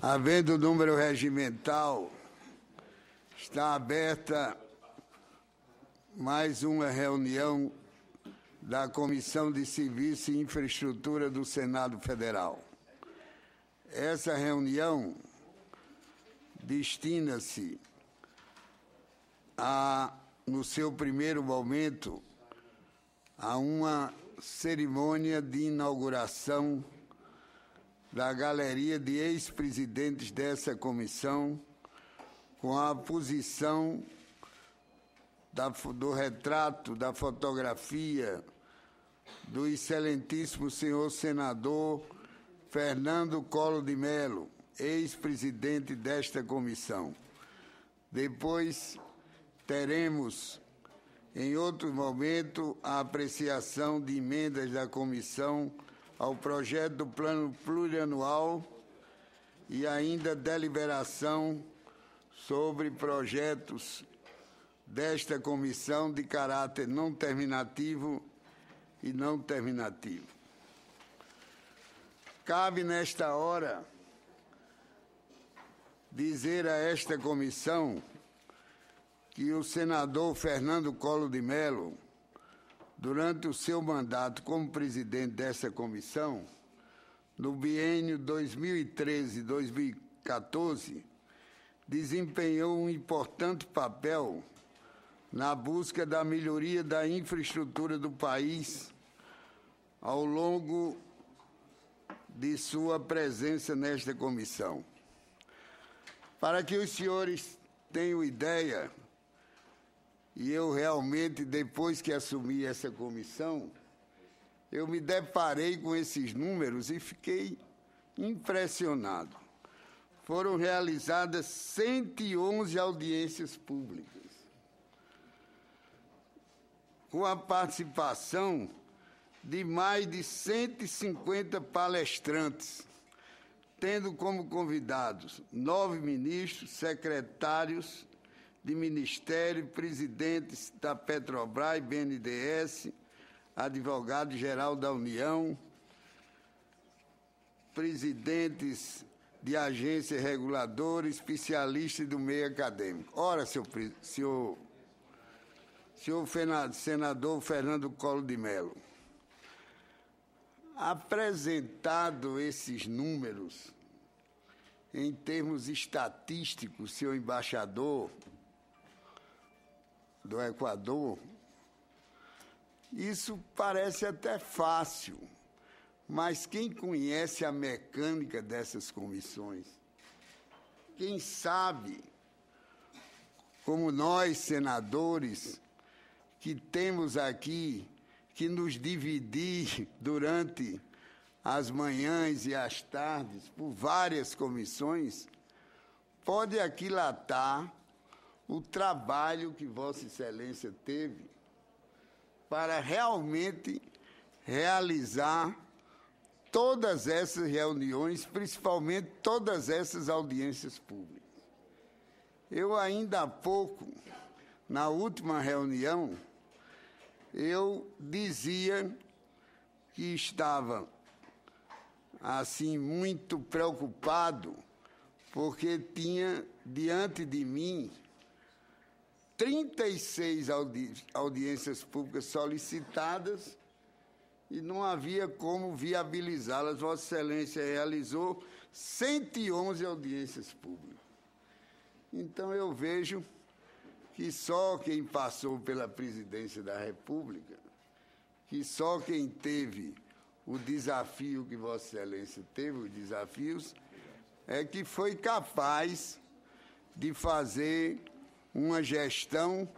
Havendo número regimental, está aberta mais uma reunião da Comissão de Serviço e Infraestrutura do Senado Federal. Essa reunião destina-se no seu primeiro momento, a uma cerimônia de inauguração da galeria de ex-presidentes dessa comissão, com a posição do retrato, da fotografia do excelentíssimo senhor senador Fernando Collor de Mello, ex-presidente desta comissão. Depois teremos, em outro momento, a apreciação de emendas da comissão ao projeto do Plano Plurianual e ainda deliberação sobre projetos desta comissão de caráter não terminativo e não terminativo. Cabe, nesta hora, dizer a esta comissão que o senador Fernando Collor de Mello, durante o seu mandato como presidente dessa comissão, no biênio 2013-2014, desempenhou um importante papel na busca da melhoria da infraestrutura do país ao longo de sua presença nesta comissão. Para que os senhores tenham ideia, e eu realmente, depois que assumi essa comissão, eu me deparei com esses números e fiquei impressionado. Foram realizadas 111 audiências públicas, com a participação de mais de 150 palestrantes, tendo como convidados 9 ministros, secretários de Ministério, presidentes da Petrobras e BNDES, advogado-geral da União, presidentes de agências reguladoras, especialistas do meio acadêmico. Ora, senhor senador Fernando Collor de Mello, apresentado esses números em termos estatísticos, senhor embaixador do Equador, isso parece até fácil, mas quem conhece a mecânica dessas comissões, quem sabe, como nós, senadores, que temos aqui que nos dividir durante as manhãs e as tardes por várias comissões, pode aquilatar o trabalho que Vossa Excelência teve para realmente realizar todas essas reuniões, principalmente todas essas audiências públicas. Eu ainda há pouco, na última reunião, eu dizia que estava, assim, muito preocupado, porque tinha diante de mim 36 audiências públicas solicitadas e não havia como viabilizá-las. Vossa Excelência realizou 111 audiências públicas. Então, eu vejo que só quem passou pela presidência da República, que só quem teve o desafio que Vossa Excelência teve, os desafios, é que foi capaz de fazer uma gestão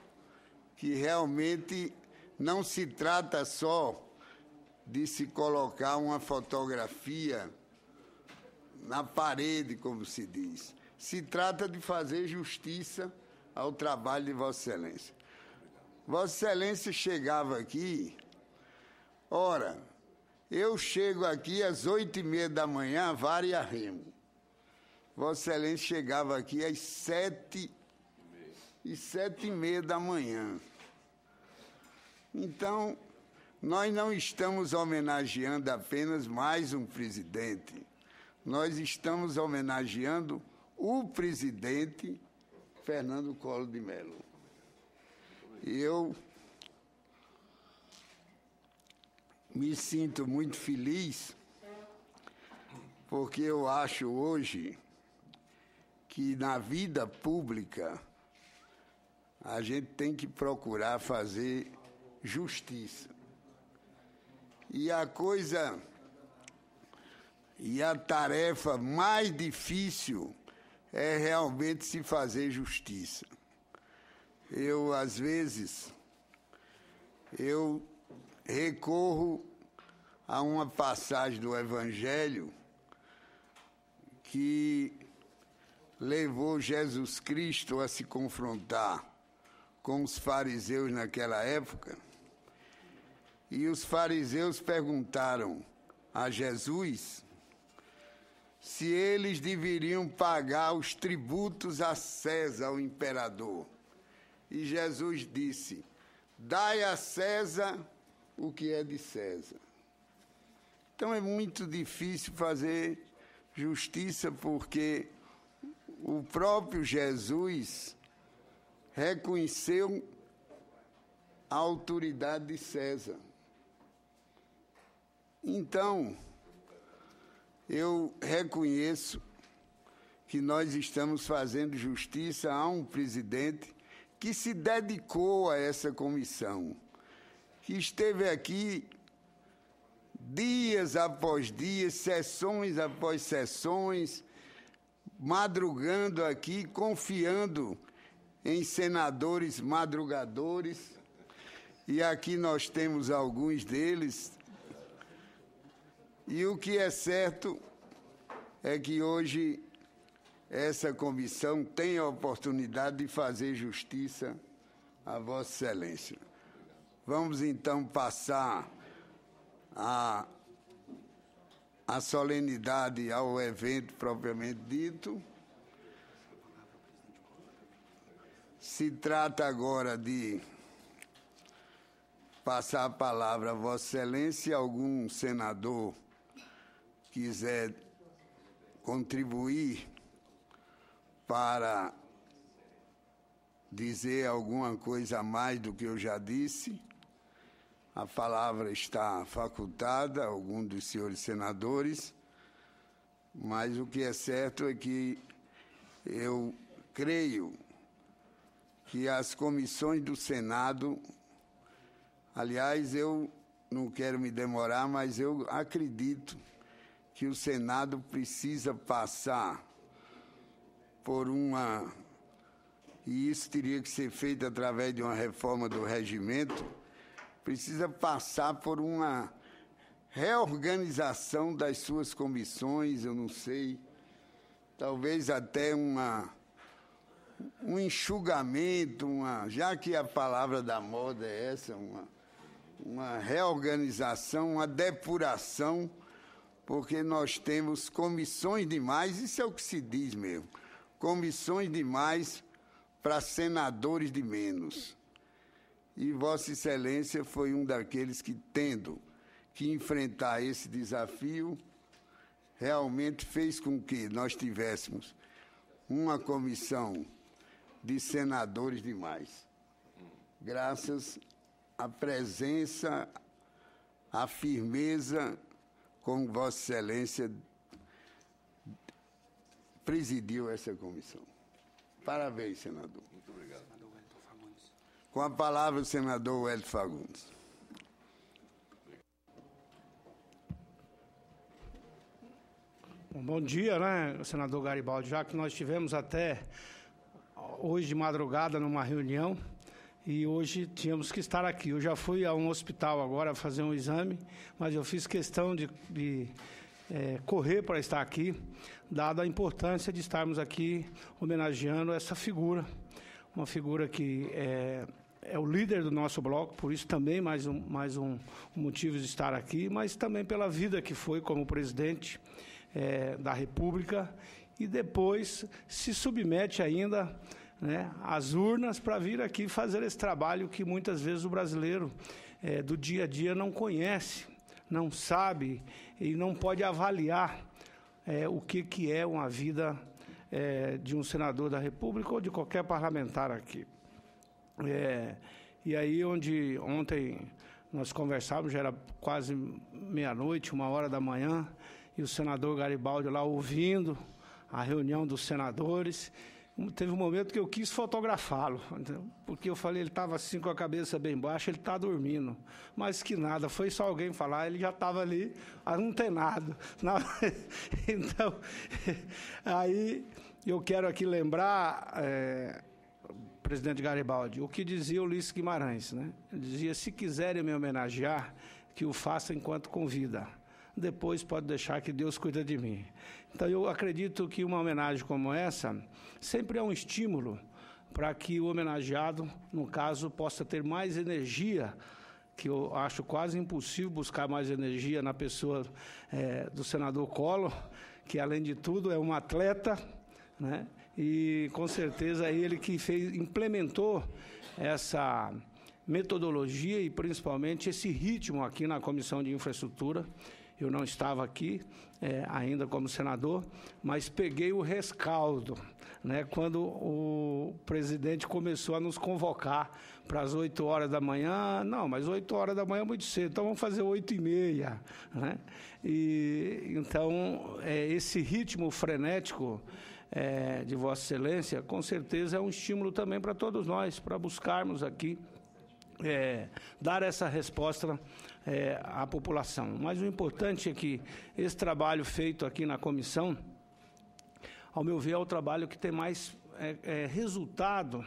que realmente não se trata só de se colocar uma fotografia na parede, como se diz. Se trata de fazer justiça ao trabalho de Vossa Excelência. Vossa Excelência chegava aqui, ora, eu chego aqui às 8h30 da manhã, vara e arremo. Vossa Excelência chegava aqui às 7h30 da manhã. Então, nós não estamos homenageando apenas mais um presidente. nós estamos homenageando o presidente Fernando Collor de Mello. E eu me sinto muito feliz, porque eu acho hoje que na vida pública a gente tem que procurar fazer justiça. E a tarefa mais difícil é realmente se fazer justiça. Às vezes, recorro a uma passagem do Evangelho que levou Jesus Cristo a se confrontar com os fariseus naquela época. E os fariseus perguntaram a Jesus se eles deveriam pagar os tributos a César, o imperador. E Jesus disse: dai a César o que é de César. Então é muito difícil fazer justiça, porque o próprio Jesus reconheceu a autoridade de César. Então, eu reconheço que nós estamos fazendo justiça a um presidente que se dedicou a essa comissão, que esteve aqui dias após dias, sessões após sessões, madrugando aqui, confiando em senadores madrugadores, e aqui nós temos alguns deles. E o que é certo é que hoje essa comissão tem a oportunidade de fazer justiça a Vossa Excelência. Vamos então passar a solenidade ao evento propriamente dito. Se trata agora de passar a palavra a Vossa Excelência. Algum senador quiser contribuir para dizer alguma coisa a mais do que eu já disse, a palavra está facultada a algum dos senhores senadores, mas o que é certo é que eu creio que as comissões do Senado, aliás, eu não quero me demorar, mas eu acredito que o Senado precisa passar por e isso teria que ser feito através de uma reforma do regimento, precisa passar por uma reorganização das suas comissões, eu não sei, talvez até um enxugamento, já que a palavra da moda é essa, uma reorganização, uma depuração, porque nós temos comissões demais, isso é o que se diz mesmo, comissões demais para senadores de menos. E Vossa Excelência foi um daqueles que, tendo que enfrentar esse desafio, realmente fez com que nós tivéssemos uma comissão de senadores demais. Graças à presença, à firmeza como Vossa Excelência presidiu essa comissão. Parabéns, senador. Muito obrigado. Com a palavra, o senador Wellington Fagundes. Bom dia, senador Garibaldi, já que nós tivemos até hoje de madrugada numa reunião e hoje tínhamos que estar aqui. Eu já fui a um hospital agora fazer um exame, mas eu fiz questão de correr para estar aqui, dada a importância de estarmos aqui homenageando essa figura, uma figura que é o líder do nosso bloco, por isso também mais um motivo de estar aqui, mas também pela vida que foi como presidente da República, e depois se submete ainda às urnas para vir aqui fazer esse trabalho que muitas vezes o brasileiro do dia a dia não conhece, não sabe e não pode avaliar o que é uma vida de um senador da República ou de qualquer parlamentar aqui. E aí, onde ontem nós conversávamos, já era quase meia-noite, 1h da manhã, e o senador Garibaldi lá ouvindo a reunião dos senadores. Teve um momento que eu quis fotografá-lo, porque eu falei, ele estava assim com a cabeça bem baixa, ele está dormindo. Mas que nada, foi só alguém falar, ele já estava ali, antenado. Então, aí eu quero aqui lembrar, presidente Garibaldi, o que dizia Ulisses Guimarães, né? Ele dizia, se quiserem me homenagear, que o faça enquanto com vida. Depois pode deixar que Deus cuida de mim. Então, eu acredito que uma homenagem como essa sempre é um estímulo para que o homenageado, no caso, possa ter mais energia, que eu acho quase impossível buscar mais energia na pessoa do senador Collor, que, além de tudo, é um atleta, né? E, com certeza, é ele que implementou essa metodologia e, principalmente, esse ritmo aqui na Comissão de Infraestrutura. Eu não estava aqui ainda como senador, mas peguei o rescaldo, né, quando o presidente começou a nos convocar para as 8h da manhã. Não, mas 8h da manhã é muito cedo, então vamos fazer 8h30. Né? E, então, esse ritmo frenético de Vossa Excelência, com certeza é um estímulo também para todos nós, para buscarmos aqui dar essa resposta à população. Mas o importante é que esse trabalho feito aqui na comissão, ao meu ver, é o trabalho que tem mais resultado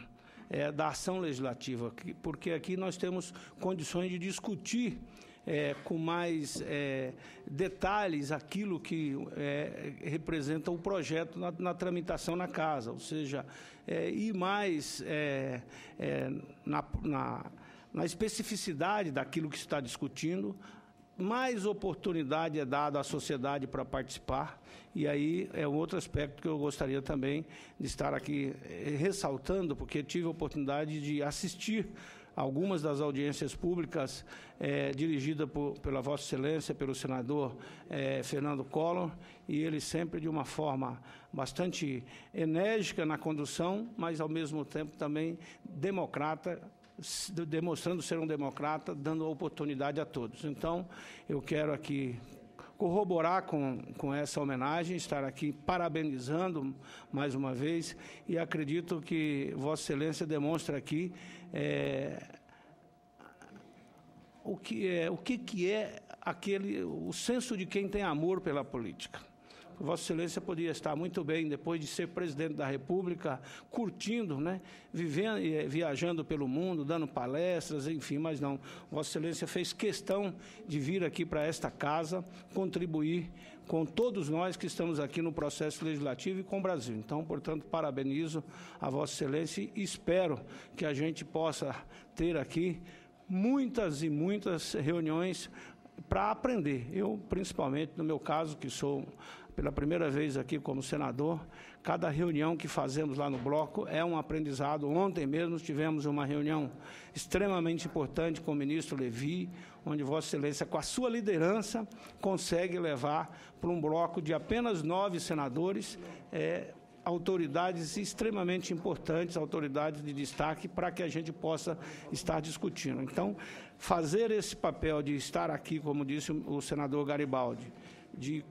da ação legislativa, porque aqui nós temos condições de discutir com mais detalhes aquilo que representa o projeto na tramitação na casa, ou seja, ir mais na especificidade daquilo que se está discutindo, mais oportunidade é dada à sociedade para participar, e aí é um outro aspecto que eu gostaria também de estar aqui ressaltando, porque tive a oportunidade de assistir algumas das audiências públicas dirigidas pela Vossa Excelência, pelo senador Fernando Collor, e ele sempre de uma forma bastante enérgica na condução, mas ao mesmo tempo também democrata, demonstrando ser um democrata, dando oportunidade a todos. Então, eu quero aqui corroborar com essa homenagem, estar aqui parabenizando mais uma vez, e acredito que Vossa Excelência demonstra aqui o que é o senso de quem tem amor pela política. Vossa Excelência podia estar muito bem, depois de ser presidente da República, curtindo, né, vivendo, viajando pelo mundo, dando palestras, enfim, mas não. Vossa Excelência fez questão de vir aqui para esta casa, contribuir com todos nós que estamos aqui no processo legislativo e com o Brasil. Então, portanto, parabenizo a Vossa Excelência e espero que a gente possa ter aqui muitas e muitas reuniões para aprender. Eu, principalmente, no meu caso, que sou pela primeira vez aqui como senador, cada reunião que fazemos lá no bloco é um aprendizado. Ontem mesmo tivemos uma reunião extremamente importante com o ministro Levi, onde Vossa Excelência, com a sua liderança, consegue levar para um bloco de apenas 9 senadores, autoridades extremamente importantes, autoridades de destaque, para que a gente possa estar discutindo. Então, fazer esse papel de estar aqui, como disse o senador Garibaldi, de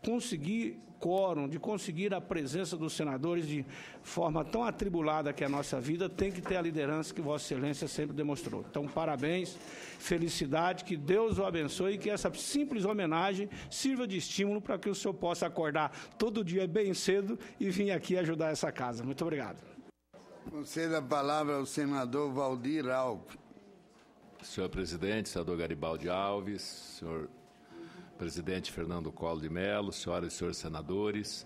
conseguir quórum, de conseguir a presença dos senadores de forma tão atribulada que é a nossa vida, tem que ter a liderança que Vossa Excelência sempre demonstrou. Então, parabéns, felicidade, que Deus o abençoe e que essa simples homenagem sirva de estímulo para que o senhor possa acordar todo dia bem cedo e vir aqui ajudar essa casa. Muito obrigado. Conceda a palavra ao senador Valdir Alves. Senhor presidente, senador Garibaldi Alves, senhor presidente Fernando Collor de Mello, senhoras e senhores senadores,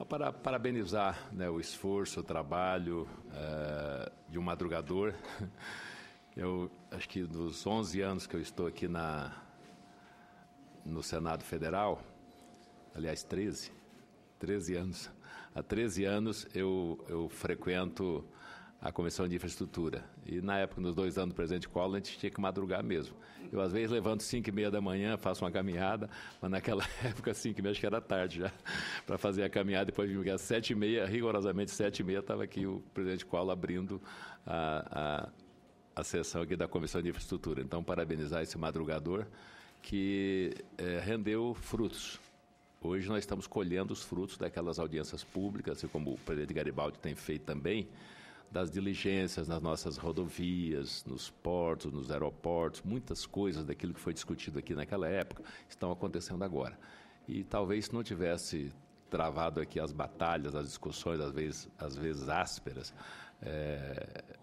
para parabenizar, né, o esforço, o trabalho de um madrugador. Eu acho que dos 11 anos que eu estou aqui no Senado Federal, aliás, 13 anos, há 13 anos eu frequento a Comissão de Infraestrutura. E na época, nos 2 anos do presidente Collor, a gente tinha que madrugar mesmo. Eu, às vezes, levanto 5h30 da manhã, faço uma caminhada, mas naquela época, 5h30, acho que era tarde já, para fazer a caminhada. Depois de às 7h30, rigorosamente 7h30, estava aqui o presidente Collor abrindo a sessão aqui da Comissão de Infraestrutura. Então, parabenizar esse madrugador que rendeu frutos. Hoje nós estamos colhendo os frutos daquelas audiências públicas, assim como o presidente Garibaldi tem feito também, das diligências nas nossas rodovias, nos portos, nos aeroportos, muitas coisas daquilo que foi discutido aqui naquela época estão acontecendo agora. E talvez se não tivesse travado aqui as batalhas, as discussões, às vezes ásperas,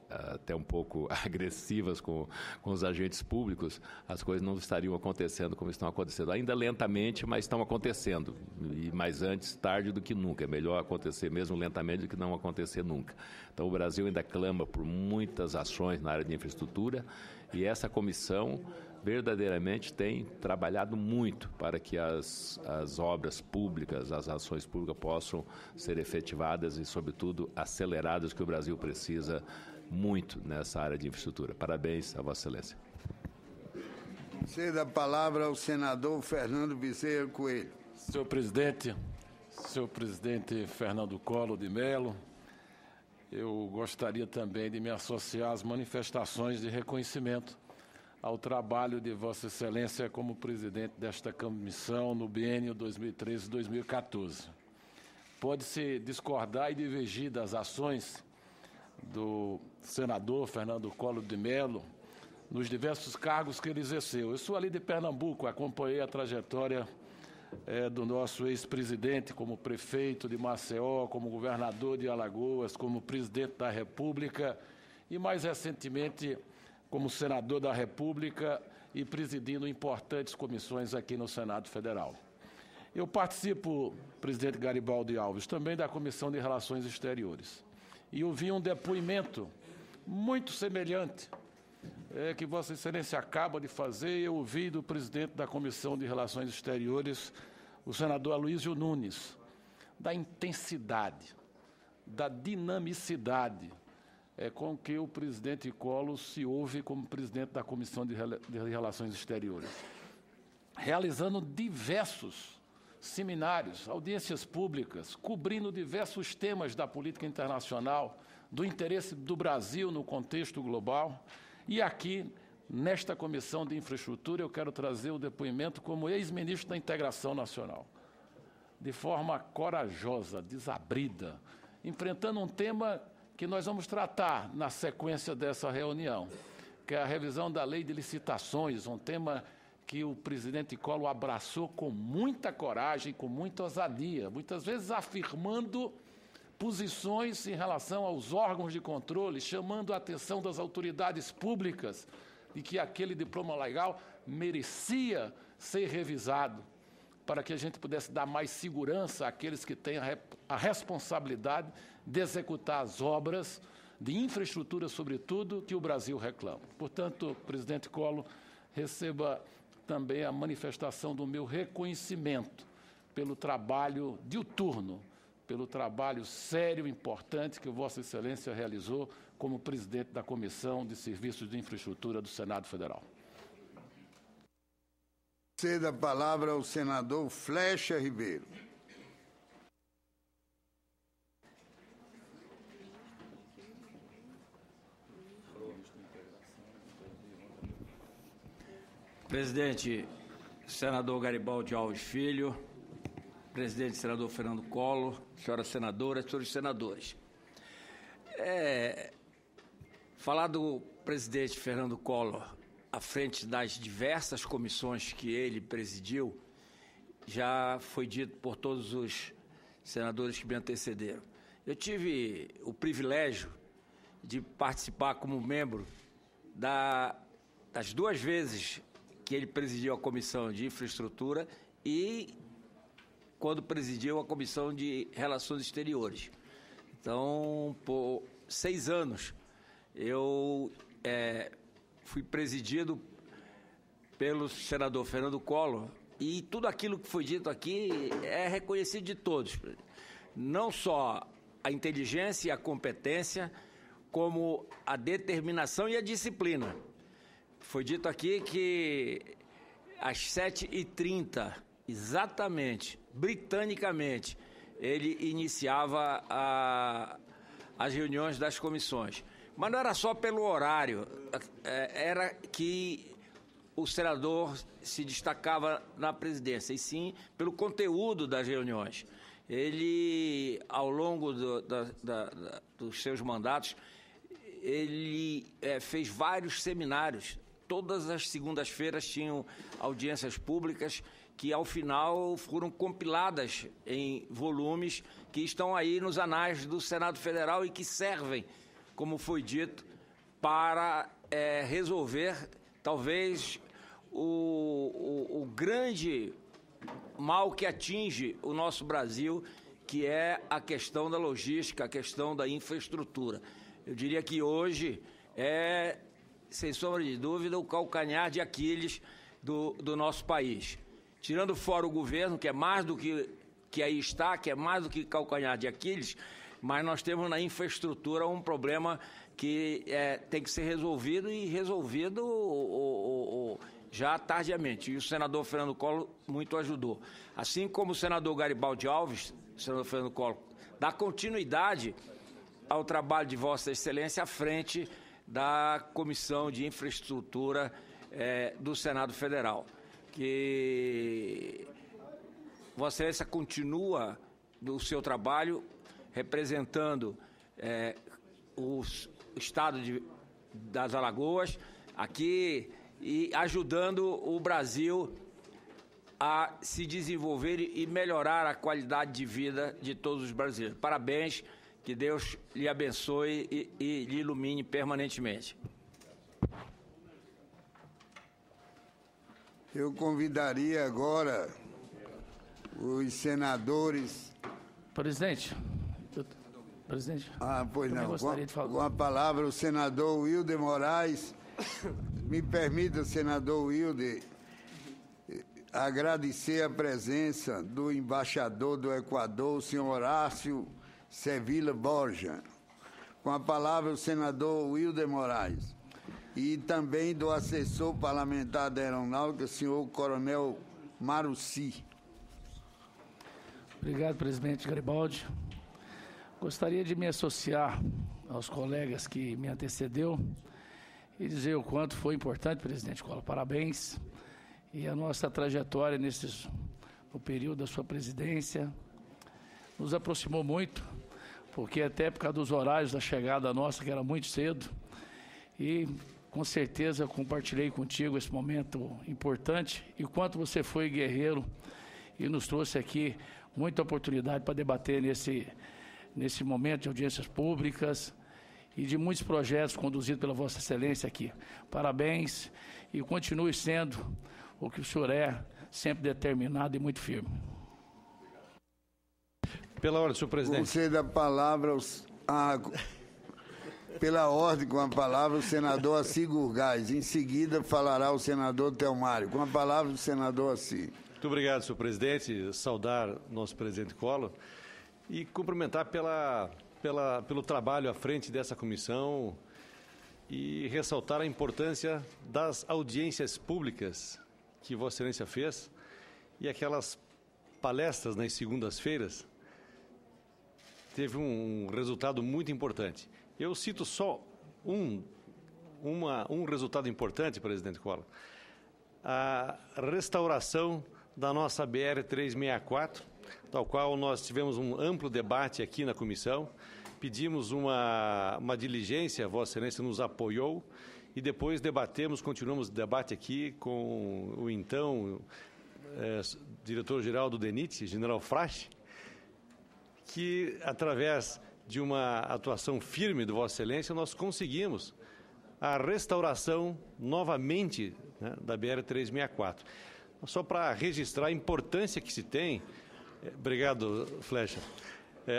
até um pouco agressivas com os agentes públicos, as coisas não estariam acontecendo como estão acontecendo. Ainda lentamente, mas estão acontecendo. E mais antes, tarde do que nunca. É melhor acontecer mesmo lentamente do que não acontecer nunca. Então, o Brasil ainda clama por muitas ações na área de infraestrutura e essa comissão verdadeiramente tem trabalhado muito para que as obras públicas, as ações públicas possam ser efetivadas e, sobretudo, aceleradas, que o Brasil precisa muito nessa área de infraestrutura. Parabéns a Vossa Excelência. Cedo a palavra ao senador Fernando Bezerra Coelho. Senhor presidente Fernando Collor de Mello, eu gostaria também de me associar às manifestações de reconhecimento ao trabalho de Vossa Excelência como presidente desta comissão no biênio 2013-2014. Pode-se discordar e divergir das ações do senador Fernando Collor de Mello nos diversos cargos que ele exerceu. Eu sou ali de Pernambuco, acompanhei a trajetória do nosso ex-presidente como prefeito de Maceió, como governador de Alagoas, como presidente da República e, mais recentemente, como senador da República e presidindo importantes comissões aqui no Senado Federal. Eu participo, presidente Garibaldi Alves, também da Comissão de Relações Exteriores. E ouvi um depoimento muito semelhante que Vossa Excelência acaba de fazer. Eu ouvi do presidente da Comissão de Relações Exteriores, o senador Aloysio Nunes, da intensidade, da dinamicidade com que o presidente Collor se ouve como presidente da Comissão de Relações Exteriores, realizando diversos seminários, audiências públicas, cobrindo diversos temas da política internacional, do interesse do Brasil no contexto global. E aqui, nesta Comissão de Infraestrutura, eu quero trazer o depoimento como ex-ministro da Integração Nacional, de forma corajosa, desabrida, enfrentando um tema que nós vamos tratar na sequência dessa reunião, que é a revisão da Lei de Licitações, um tema que o presidente Collor abraçou com muita coragem, com muita ousadia, muitas vezes afirmando posições em relação aos órgãos de controle, chamando a atenção das autoridades públicas de que aquele diploma legal merecia ser revisado, para que a gente pudesse dar mais segurança àqueles que têm a responsabilidade de executar as obras de infraestrutura, sobretudo, que o Brasil reclama. Portanto, presidente Collor, receba também a manifestação do meu reconhecimento pelo trabalho diuturno, pelo trabalho sério e importante que Vossa Excelência realizou como presidente da Comissão de Serviços de Infraestrutura do Senado Federal. Cedo a palavra ao senador Flecha Ribeiro. Presidente, senador Garibaldi Alves Filho, presidente senador Fernando Collor, senhoras senadoras, senhores senadores. Falar do presidente Fernando Collor à frente das diversas comissões que ele presidiu já foi dito por todos os senadores que me antecederam. Eu tive o privilégio de participar como membro das 2 vezes que ele presidiu a Comissão de Infraestrutura e quando presidiu a Comissão de Relações Exteriores. Então, por 6 anos, eu fui presidido pelo senador Fernando Collor e tudo aquilo que foi dito aqui é reconhecido de todos. Não só a inteligência e a competência, como a determinação e a disciplina. Foi dito aqui que às 7h30, exatamente, britanicamente, ele iniciava as reuniões das comissões. Mas não era só pelo horário, era que o senador se destacava na presidência, e sim pelo conteúdo das reuniões. Ele, ao longo dos seus mandatos, ele fez vários seminários. Todas as segundas-feiras tinham audiências públicas que, ao final, foram compiladas em volumes que estão aí nos anais do Senado Federal e que servem, como foi dito, para resolver, talvez, o grande mal que atinge o nosso Brasil, que é a questão da logística, a questão da infraestrutura. Eu diria que hoje é, sem sombra de dúvida, o calcanhar de Aquiles do nosso país. Tirando fora o governo, que é mais do que aí está, que é mais do que calcanhar de Aquiles, mas nós temos na infraestrutura um problema que tem que ser resolvido e resolvido já tardiamente. E o senador Fernando Collor muito ajudou. Assim como o senador Garibaldi Alves, o senador Fernando Collor, dá continuidade ao trabalho de Vossa Excelência à frente da Comissão de Infraestrutura do Senado Federal. Que Vossa Excelência continua no seu trabalho representando o Estado das Alagoas aqui e ajudando o Brasil a se desenvolver e melhorar a qualidade de vida de todos os brasileiros. Parabéns, que Deus lhe abençoe e lhe ilumine permanentemente. Eu convidaria agora os senadores... Presidente. Pois não. Gostaria de falar. Com a palavra o senador Wilder Moraes. Me permita, senador Wilder, agradecer a presença do embaixador do Equador, o senhor Horácio Sevilla Borja. Com a palavra o senador Wilder Moraes. E também do assessor parlamentar da Aeronáutica, senhor Coronel Maruci. Obrigado, presidente Garibaldi. Gostaria de me associar aos colegas que me antecedeu e dizer o quanto foi importante, presidente Collor. Parabéns. E a nossa trajetória no período da sua presidência nos aproximou muito, porque até por causa dos horários da chegada nossa, que era muito cedo, e com certeza compartilhei contigo esse momento importante e quanto você foi guerreiro e nos trouxe aqui muita oportunidade para debater nesse momento de audiências públicas e de muitos projetos conduzidos pela Vossa Excelência aqui. Parabéns e continue sendo o que o senhor é, sempre determinado e muito firme. Pela ordem, senhor presidente. Você dá a palavra pela ordem, com a palavra, o senador Assi Gurgás. Em seguida, falará o senador Telmário. Com a palavra, o senador Assi. Muito obrigado, senhor presidente. Saudar nosso presidente Collor e cumprimentar pelo trabalho à frente dessa comissão e ressaltar a importância das audiências públicas que Vossa Excelência fez e aquelas palestras nas segundas-feiras. Teve um resultado muito importante. Eu cito só um resultado importante, presidente Collor. A restauração da nossa BR-364, tal qual nós tivemos um amplo debate aqui na comissão, pedimos uma diligência, Vossa Excelência nos apoiou, e depois continuamos o debate aqui com o então diretor-geral do DENIT, general Frasch, que através de uma atuação firme do Vossa Excelência, nós conseguimos a restauração novamente, né, da BR-364. Só para registrar a importância que se tem, obrigado, Flecha,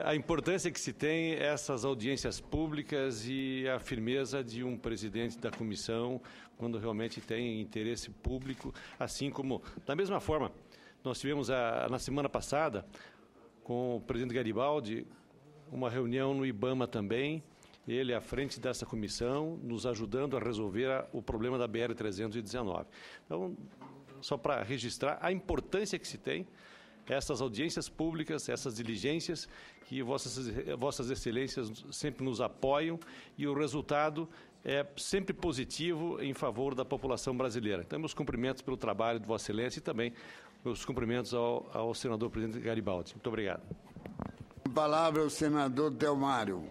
a importância que se tem essas audiências públicas e a firmeza de um presidente da comissão quando realmente tem interesse público, assim como, da mesma forma, nós tivemos na semana passada com o presidente Garibaldi uma reunião no IBAMA também ele à frente dessa comissão, nos ajudando a resolver o problema da BR-319. Então, só para registrar a importância que se tem, essas audiências públicas, essas diligências, que vossas excelências sempre nos apoiam e o resultado é sempre positivo em favor da população brasileira. Então, meus cumprimentos pelo trabalho de Vossa Excelência e também meus cumprimentos ao senador presidente Garibaldi. Muito obrigado. A palavra é o senador Delmário.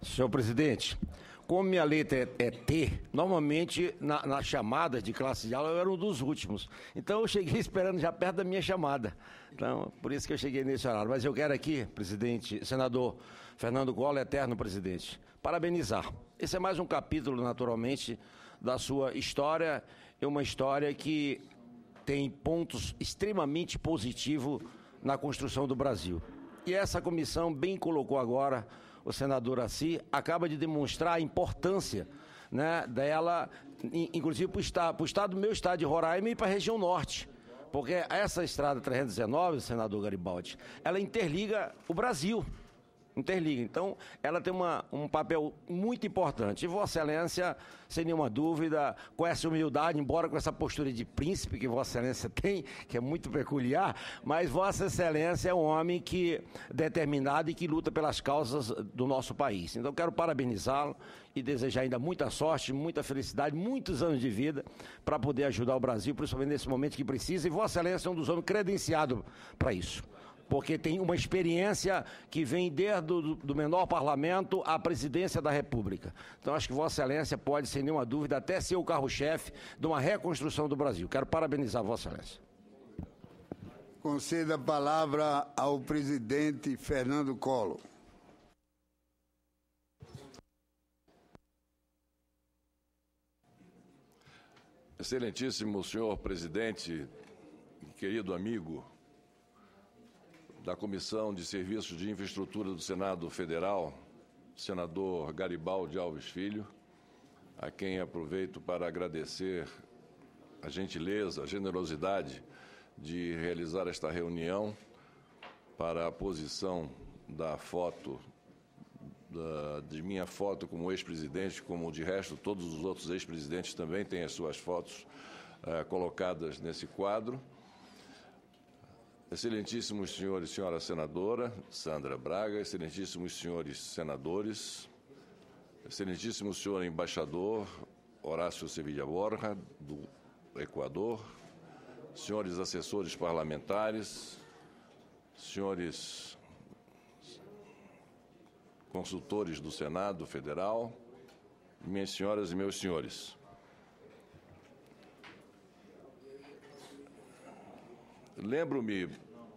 Senhor presidente, como minha letra é T, normalmente nas chamadas de classe de aula eu era um dos últimos. Então eu cheguei esperando já perto da minha chamada. Então, por isso que eu cheguei nesse horário. Mas eu quero aqui, presidente, senador Fernando Collor, eterno presidente, parabenizar. Esse é mais um capítulo, naturalmente, da sua história. É uma história que tem pontos extremamente positivos na construção do Brasil. E essa comissão, bem colocou agora o senador Assi, acaba de demonstrar a importância, né, dela, inclusive para o estado, meu estado de Roraima e para a região norte. Porque essa estrada 319, senador Garibaldi, ela interliga o Brasil. Interliga. Então, ela tem um papel muito importante. E Vossa Excelência, sem nenhuma dúvida, com essa humildade, embora com essa postura de príncipe que Vossa Excelência tem, que é muito peculiar, mas Vossa Excelência é um homem determinado e que luta pelas causas do nosso país. Então, quero parabenizá-lo e desejar ainda muita sorte, muita felicidade, muitos anos de vida para poder ajudar o Brasil, principalmente nesse momento que precisa. E Vossa Excelência é um dos homens credenciados para isso, porque tem uma experiência que vem desde do menor parlamento à presidência da República. Então, acho que Vossa Excelência pode, sem nenhuma dúvida, até ser o carro-chefe de uma reconstrução do Brasil. Quero parabenizar Vossa Excelência. Conceda a palavra ao presidente Fernando Collor. Excelentíssimo senhor presidente, querido amigo da Comissão de Serviços de Infraestrutura do Senado Federal, senador Garibaldi Alves Filho, a quem aproveito para agradecer a gentileza, a generosidade de realizar esta reunião para a posição da foto, de minha foto como ex-presidente, como de resto todos os outros ex-presidentes também têm as suas fotos colocadas nesse quadro. Excelentíssimos senhores e senhora senadora Sandra Braga, excelentíssimos senhores senadores, excelentíssimo senhor embaixador Horácio Sevilla Borja, do Equador, senhores assessores parlamentares, senhores consultores do Senado Federal, minhas senhoras e meus senhores. Lembro-me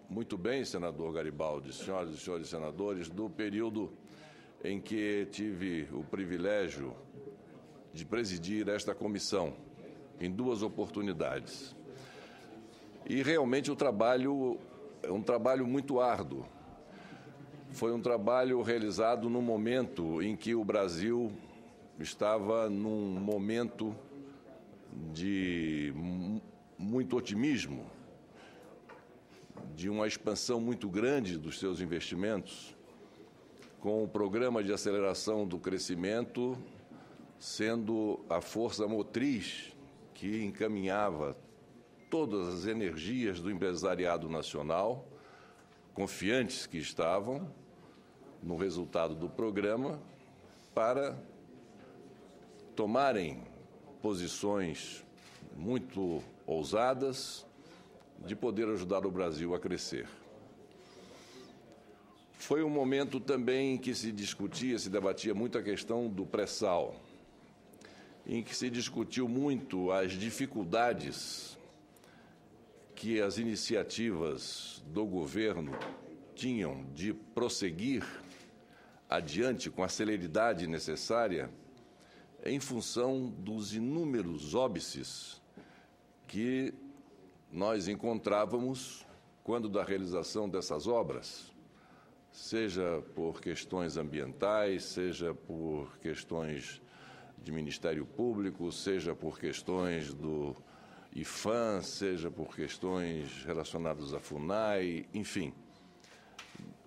muito bem, senador Garibaldi, senhoras e senhores senadores, do período em que tive o privilégio de presidir esta comissão, em 2 oportunidades. E realmente o trabalho é um trabalho muito árduo. Foi um trabalho realizado no momento em que o Brasil estava num momento de muito otimismo, de uma expansão muito grande dos seus investimentos, com o programa de aceleração do crescimento sendo a força motriz que encaminhava todas as energias do empresariado nacional, confiantes que estavam no resultado do programa, para tomarem posições muito ousadas de poder ajudar o Brasil a crescer. Foi um momento também em que se debatia muito a questão do pré-sal, em que se discutiu muito as dificuldades que as iniciativas do governo tinham de prosseguir adiante com a celeridade necessária em função dos inúmeros óbices que nós encontrávamos quando da realização dessas obras, seja por questões ambientais, seja por questões de Ministério Público, seja por questões do IFAM, seja por questões relacionadas à FUNAI, enfim,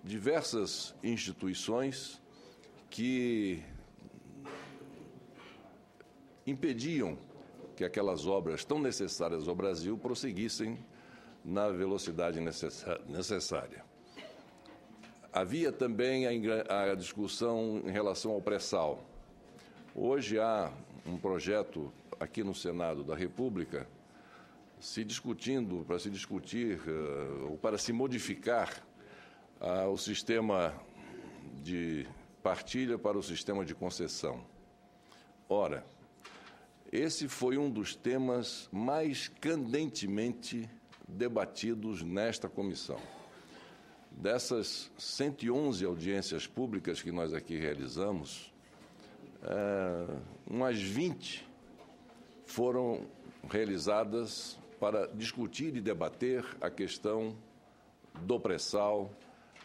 diversas instituições que impediam que aquelas obras tão necessárias ao Brasil prosseguissem na velocidade necessária. Havia também a discussão em relação ao pré-sal. Hoje há um projeto aqui no Senado da República para se discutir ou para se modificar o sistema de partilha para o sistema de concessão. Ora, esse foi um dos temas mais candentemente debatidos nesta comissão. Dessas 111 audiências públicas que nós aqui realizamos, umas 20 foram realizadas para discutir e debater a questão do pré-sal,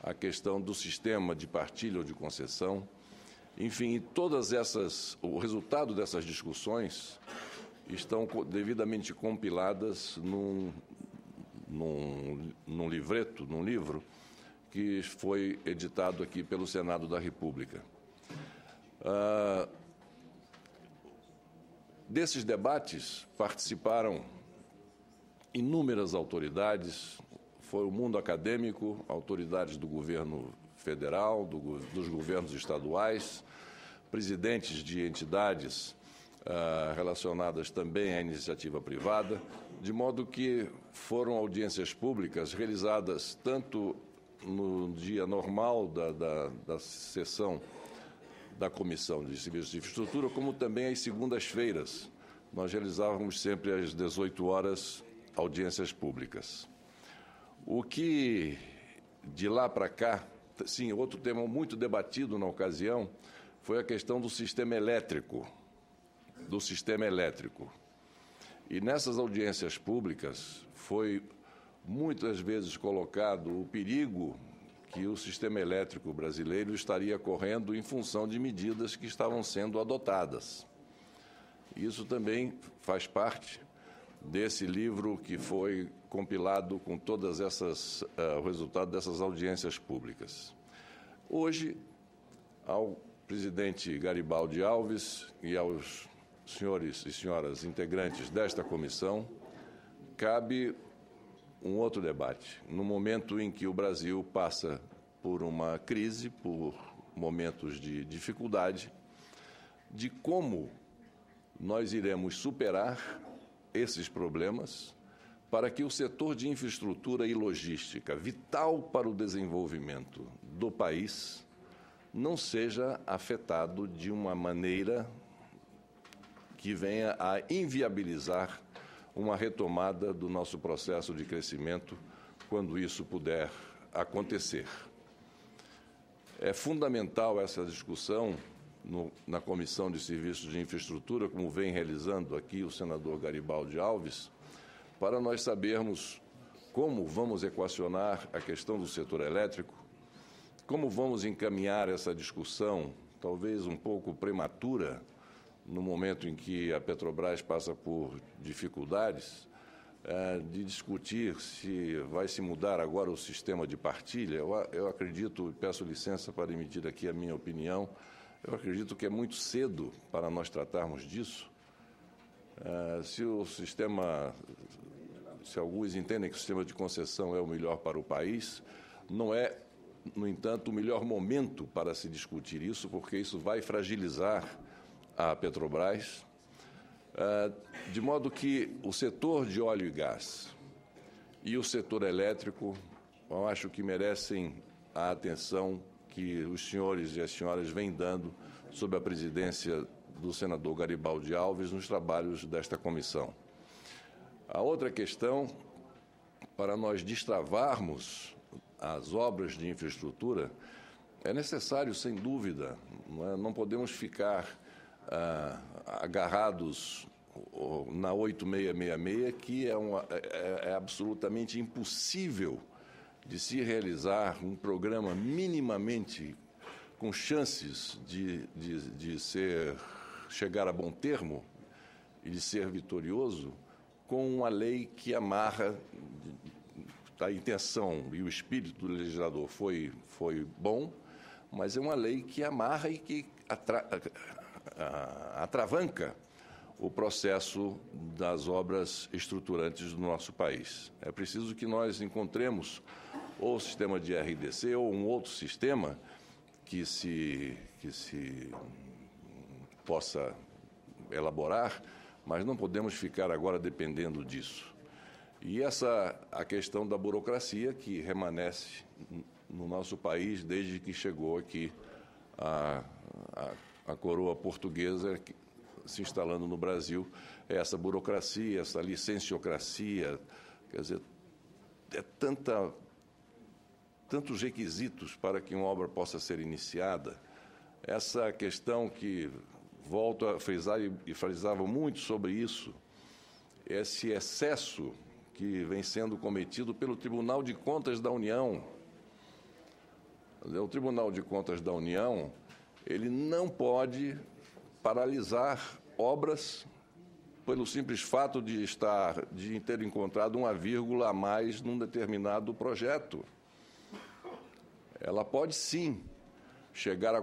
a questão do sistema de partilha ou de concessão. Enfim, o resultado dessas discussões estão devidamente compiladas num livro que foi editado aqui pelo Senado da República. Desses debates participaram inúmeras autoridades, foi o mundo acadêmico, autoridades do governo federal, dos governos estaduais, presidentes de entidades relacionadas também à iniciativa privada, de modo que foram audiências públicas realizadas tanto no dia normal da sessão da Comissão de Serviços de Infraestrutura, como também às segundas-feiras. Nós realizávamos sempre às 18 horas audiências públicas. O que, de lá para cá, sim, outro tema muito debatido na ocasião, foi a questão do sistema elétrico. E nessas audiências públicas foi muitas vezes colocado o perigo que o sistema elétrico brasileiro estaria correndo em função de medidas que estavam sendo adotadas. Isso também faz parte desse livro que foi compilado com todas o resultado dessas audiências públicas. Hoje, ao presidente Garibaldi Alves e aos senhores e senhoras integrantes desta comissão, cabe um outro debate. No momento em que o Brasil passa por uma crise, por momentos de dificuldade, de como nós iremos superar esses problemas para que o setor de infraestrutura e logística, vital para o desenvolvimento do país, não seja afetado de uma maneira que venha a inviabilizar uma retomada do nosso processo de crescimento quando isso puder acontecer. É fundamental essa discussão na Comissão de Serviços de Infraestrutura, como vem realizando aqui o senador Garibaldi Alves, para nós sabermos como vamos equacionar a questão do setor elétrico, como vamos encaminhar essa discussão, talvez um pouco prematura, no momento em que a Petrobras passa por dificuldades, de discutir se vai se mudar agora o sistema de partilha. Eu acredito, peço licença para emitir aqui a minha opinião, eu acredito que é muito cedo para nós tratarmos disso. Se alguns entendem que o sistema de concessão é o melhor para o país, não é, no entanto, o melhor momento para se discutir isso, porque isso vai fragilizar a Petrobras, de modo que o setor de óleo e gás e o setor elétrico, eu acho que merecem a atenção que os senhores e as senhoras vêm dando sob a presidência do senador Garibaldi Alves nos trabalhos desta comissão. A outra questão, para nós destravarmos as obras de infraestrutura, é necessário, sem dúvida, não podemos ficar agarrados na 8666, que é absolutamente impossível de se realizar um programa minimamente com chances de chegar a bom termo e de ser vitorioso, com uma lei que amarra a intenção e o espírito do legislador foi bom, mas é uma lei que amarra e que atravanca o processo das obras estruturantes do nosso país. É preciso que nós encontremos ou o sistema de RDC ou um outro sistema que se possa elaborar, mas não podemos ficar agora dependendo disso. E a questão da burocracia que remanesce no nosso país desde que chegou aqui a coroa portuguesa se instalando no Brasil, essa burocracia, essa licenciocracia, quer dizer, tantos requisitos para que uma obra possa ser iniciada. Essa questão que volto a frisar e frisava muito sobre isso, esse excesso que vem sendo cometido pelo Tribunal de Contas da União. O Tribunal de Contas da União, ele não pode paralisar obras pelo simples fato de ter encontrado uma vírgula a mais num determinado projeto. Ela pode sim chegar a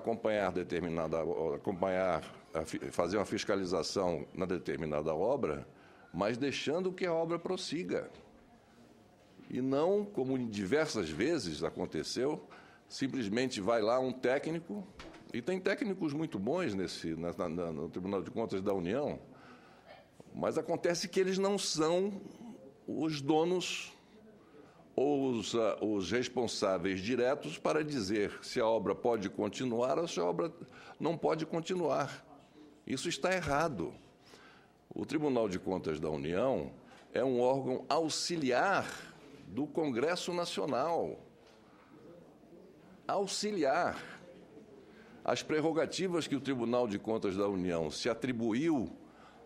fazer uma fiscalização na determinada obra, mas deixando que a obra prossiga. E não, como diversas vezes aconteceu, simplesmente vai lá um técnico, e tem técnicos muito bons no Tribunal de Contas da União, mas acontece que eles não são os donos ou os responsáveis diretos para dizer se a obra pode continuar ou se a obra não pode continuar. Isso está errado. O Tribunal de Contas da União é um órgão auxiliar do Congresso Nacional. Auxiliar. As prerrogativas que o Tribunal de Contas da União se atribuiu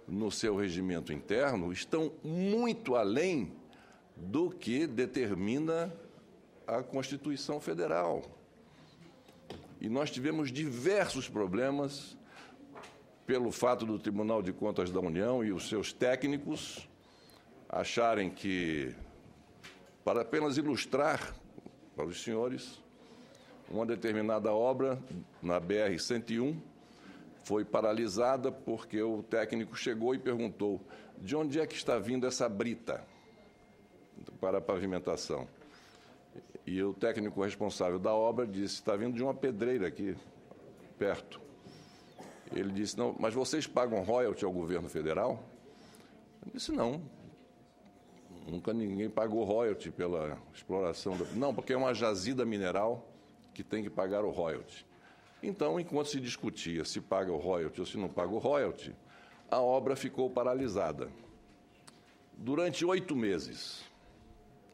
no seu regimento interno estão muito além do que determina a Constituição Federal. E nós tivemos diversos problemas pelo fato do Tribunal de Contas da União e os seus técnicos acharem que, para apenas ilustrar para os senhores, uma determinada obra na BR-101 foi paralisada porque o técnico chegou e perguntou: de onde é que está vindo essa brita para a pavimentação? E o técnico responsável da obra disse: está vindo de uma pedreira aqui perto. Ele disse: não, mas vocês pagam royalty ao governo federal? Eu disse: não, nunca ninguém pagou royalty pela exploração. Não, porque é uma jazida mineral que tem que pagar o royalty. Então, enquanto se discutia se paga o royalty ou se não paga o royalty, a obra ficou paralisada. Durante 8 meses.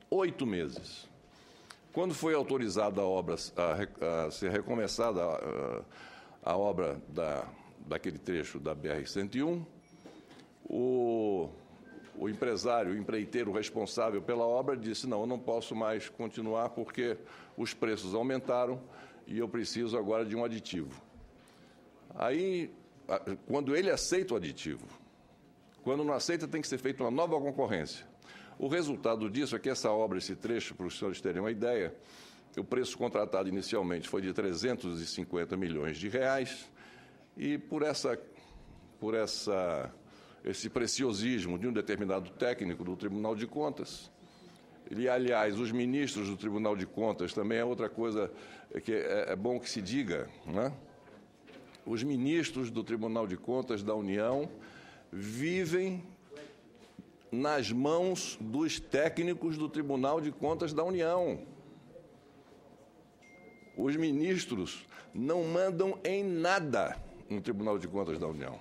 8 meses. Quando foi autorizada a obra a ser recomeçada, a obra daquele trecho da BR-101, o empresário, o empreiteiro responsável pela obra disse: não, eu não posso mais continuar porque os preços aumentaram e eu preciso agora de um aditivo. Aí, quando ele aceita o aditivo, quando não aceita, tem que ser feita uma nova concorrência. O resultado disso é que essa obra, esse trecho, para os senhores terem uma ideia, o preço contratado inicialmente foi de 350 milhões de reais, e por esse preciosismo de um determinado técnico do Tribunal de Contas, e, aliás, os ministros do Tribunal de Contas também é outra coisa que é bom que se diga, né? Os ministros do Tribunal de Contas da União vivem nas mãos dos técnicos do Tribunal de Contas da União. Os ministros não mandam em nada no Tribunal de Contas da União.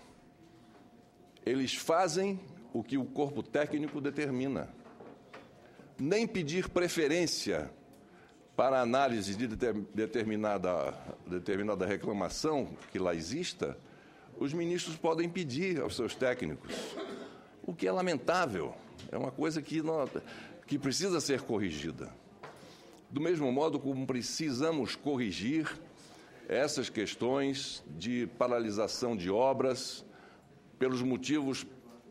Eles fazem o que o corpo técnico determina. Nem pedir preferência para análise de determinada reclamação que lá exista, os ministros podem pedir aos seus técnicos, o que é lamentável, é uma coisa que precisa ser corrigida. Do mesmo modo como precisamos corrigir essas questões de paralisação de obras, pelos motivos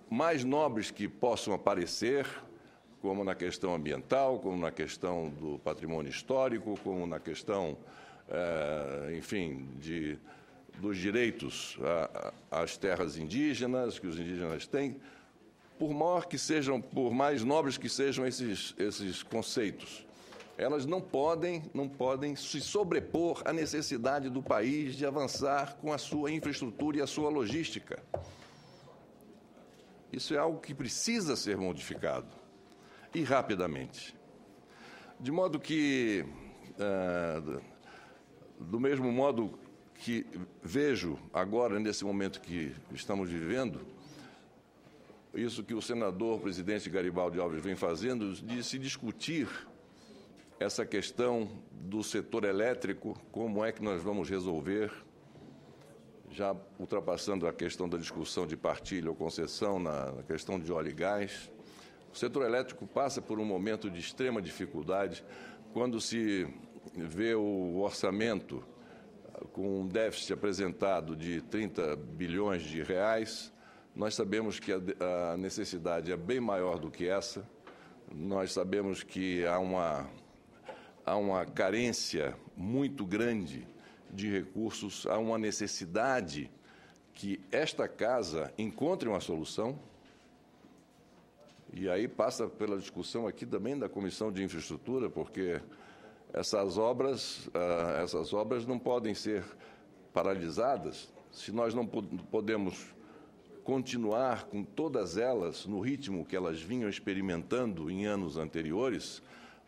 mais nobres que possam aparecer, como na questão ambiental, como na questão do patrimônio histórico, como na questão enfim, dos direitos às terras indígenas, que os indígenas têm, por mais nobres que sejam esses conceitos, elas não podem se sobrepor à necessidade do país de avançar com a sua infraestrutura e a sua logística. Isso é algo que precisa ser modificado, e rapidamente. De modo que, do mesmo modo que vejo agora, nesse momento que estamos vivendo, isso que o senador presidente Garibaldi Alves vem fazendo, de se discutir essa questão do setor elétrico, como é que nós vamos resolver, já ultrapassando a questão da discussão de partilha ou concessão na questão de óleo e gás. O setor elétrico passa por um momento de extrema dificuldade quando se vê o orçamento com um déficit apresentado de 30 bilhões de reais. Nós sabemos que a necessidade é bem maior do que essa. Nós sabemos que há uma carência muito grande de recursos, há uma necessidade que esta casa encontre uma solução. E aí passa pela discussão aqui também da Comissão de Infraestrutura, porque essas obras não podem ser paralisadas se nós não podemos continuar com todas elas no ritmo que elas vinham experimentando em anos anteriores,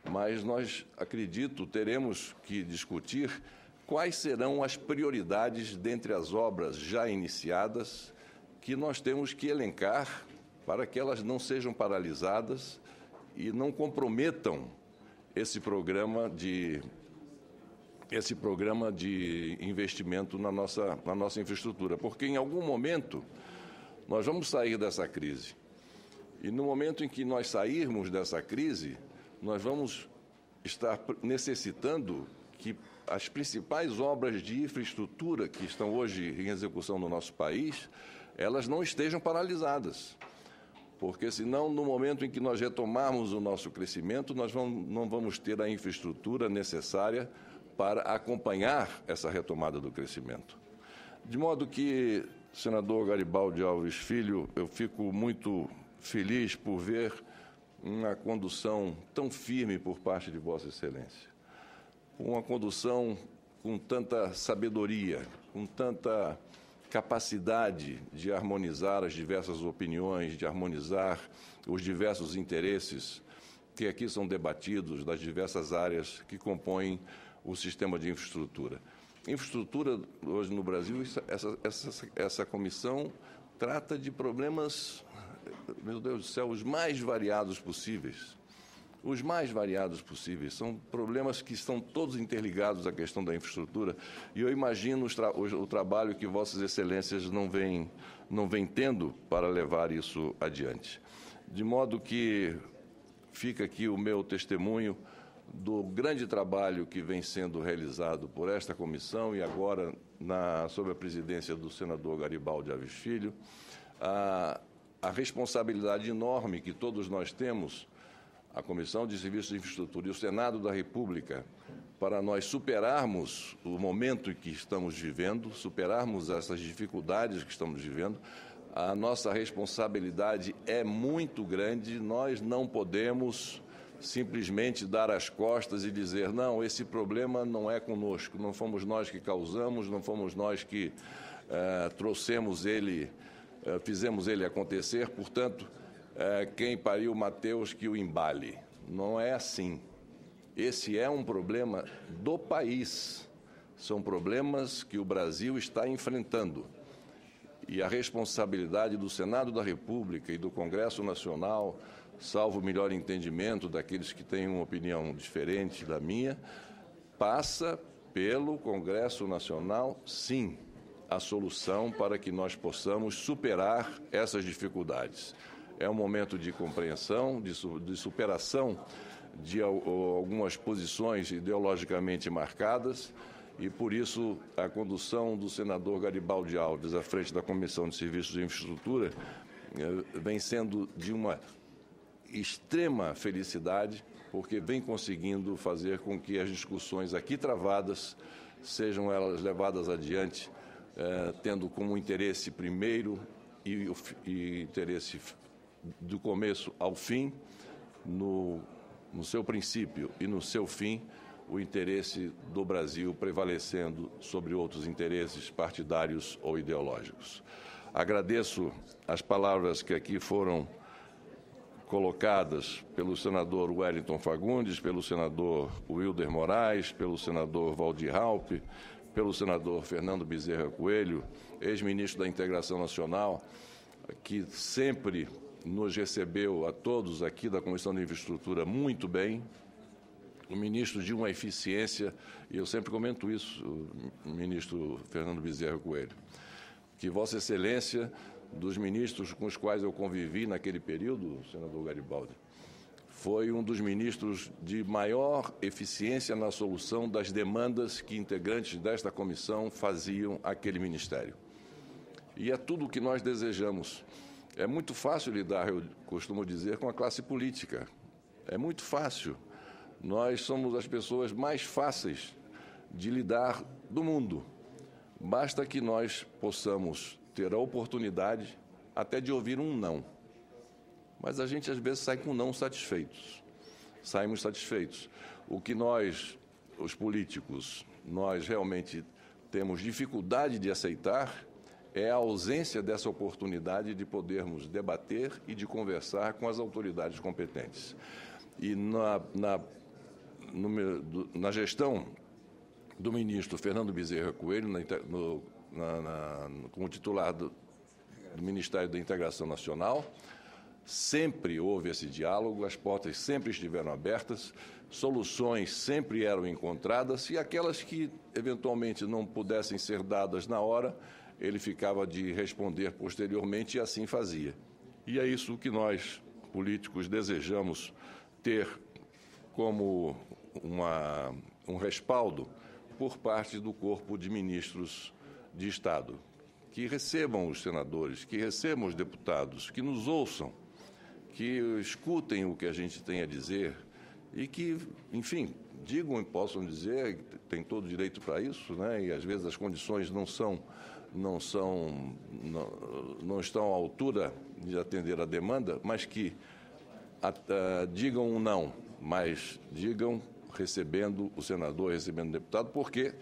mas nós, acredito, teremos que discutir quais serão as prioridades dentre as obras já iniciadas que nós temos que elencar para que elas não sejam paralisadas e não comprometam esse programa de investimento na nossa infraestrutura, porque em algum momento nós vamos sair dessa crise. E no momento em que nós sairmos dessa crise, nós vamos estar necessitando que as principais obras de infraestrutura que estão hoje em execução no nosso país, elas não estejam paralisadas. Porque senão, no momento em que nós retomarmos o nosso crescimento, nós não vamos ter a infraestrutura necessária para acompanhar essa retomada do crescimento. De modo que, senador Garibaldi Alves Filho, eu fico muito feliz por ver uma condução tão firme por parte de Vossa Excelência. Uma condução com tanta sabedoria, com tanta capacidade de harmonizar as diversas opiniões, de harmonizar os diversos interesses que aqui são debatidos das diversas áreas que compõem o sistema de infraestrutura. Infraestrutura, hoje no Brasil, essa comissão trata de problemas, meu Deus do céu, os mais variados possíveis. Os mais variados possíveis. São problemas que estão todos interligados à questão da infraestrutura. E eu imagino o trabalho que Vossas Excelências não vêm tendo para levar isso adiante. De modo que fica aqui o meu testemunho do grande trabalho que vem sendo realizado por esta comissão e agora sob a presidência do senador Garibaldi Alves Filho, a responsabilidade enorme que todos nós temos, a Comissão de Serviços de Infraestrutura e o Senado da República, para nós superarmos o momento que estamos vivendo, superarmos essas dificuldades que estamos vivendo. A nossa responsabilidade é muito grande, nós não podemos simplesmente dar as costas e dizer, não, esse problema não é conosco, não fomos nós que causamos, não fomos nós que trouxemos ele, fizemos ele acontecer, portanto, quem pariu Mateus que o embale. Não é assim. Esse é um problema do país. São problemas que o Brasil está enfrentando. E a responsabilidade do Senado da República e do Congresso Nacional, salvo o melhor entendimento daqueles que têm uma opinião diferente da minha, passa pelo Congresso Nacional, sim, a solução para que nós possamos superar essas dificuldades. É um momento de compreensão, de superação de algumas posições ideologicamente marcadas e, por isso, a condução do senador Garibaldi Alves à frente da Comissão de Serviços de Infraestrutura vem sendo de uma extrema felicidade, porque vem conseguindo fazer com que as discussões aqui travadas sejam elas levadas adiante, tendo como interesse primeiro e interesse do começo ao fim, no seu princípio e no seu fim, o interesse do Brasil prevalecendo sobre outros interesses partidários ou ideológicos. Agradeço as palavras que aqui foram colocadas pelo senador Wellington Fagundes, pelo senador Wilder Moraes, pelo senador Waldir Raupp, pelo senador Fernando Bezerra Coelho, ex-ministro da Integração Nacional, que sempre nos recebeu a todos aqui da Comissão de Infraestrutura muito bem, o ministro de uma eficiência, e eu sempre comento isso, o ministro Fernando Bezerra Coelho, que Vossa Excelência, dos ministros com os quais eu convivi naquele período, senador Garibaldi, foi um dos ministros de maior eficiência na solução das demandas que integrantes desta comissão faziam àquele ministério. E é tudo o que nós desejamos. É muito fácil lidar, eu costumo dizer, com a classe política. É muito fácil. Nós somos as pessoas mais fáceis de lidar do mundo. Basta que nós possamos ter a oportunidade até de ouvir um não. Mas a gente, às vezes, sai com não satisfeitos. Saímos satisfeitos. O que nós, os políticos, nós realmente temos dificuldade de aceitar é a ausência dessa oportunidade de podermos debater e de conversar com as autoridades competentes. E na gestão do ministro Fernando Bezerra Coelho, como titular do Ministério da Integração Nacional, sempre houve esse diálogo, as portas sempre estiveram abertas, soluções sempre eram encontradas e aquelas que eventualmente não pudessem ser dadas na hora, ele ficava de responder posteriormente e assim fazia. E é isso que nós, políticos, desejamos ter como um respaldo por parte do corpo de ministros de Estado, que recebam os senadores, que recebam os deputados, que nos ouçam, que escutem o que a gente tem a dizer e que, enfim, digam e possam dizer, tem todo o direito para isso, né? E às vezes as condições não estão à altura de atender a demanda, mas que digam um não, mas digam recebendo o senador, recebendo o deputado, porque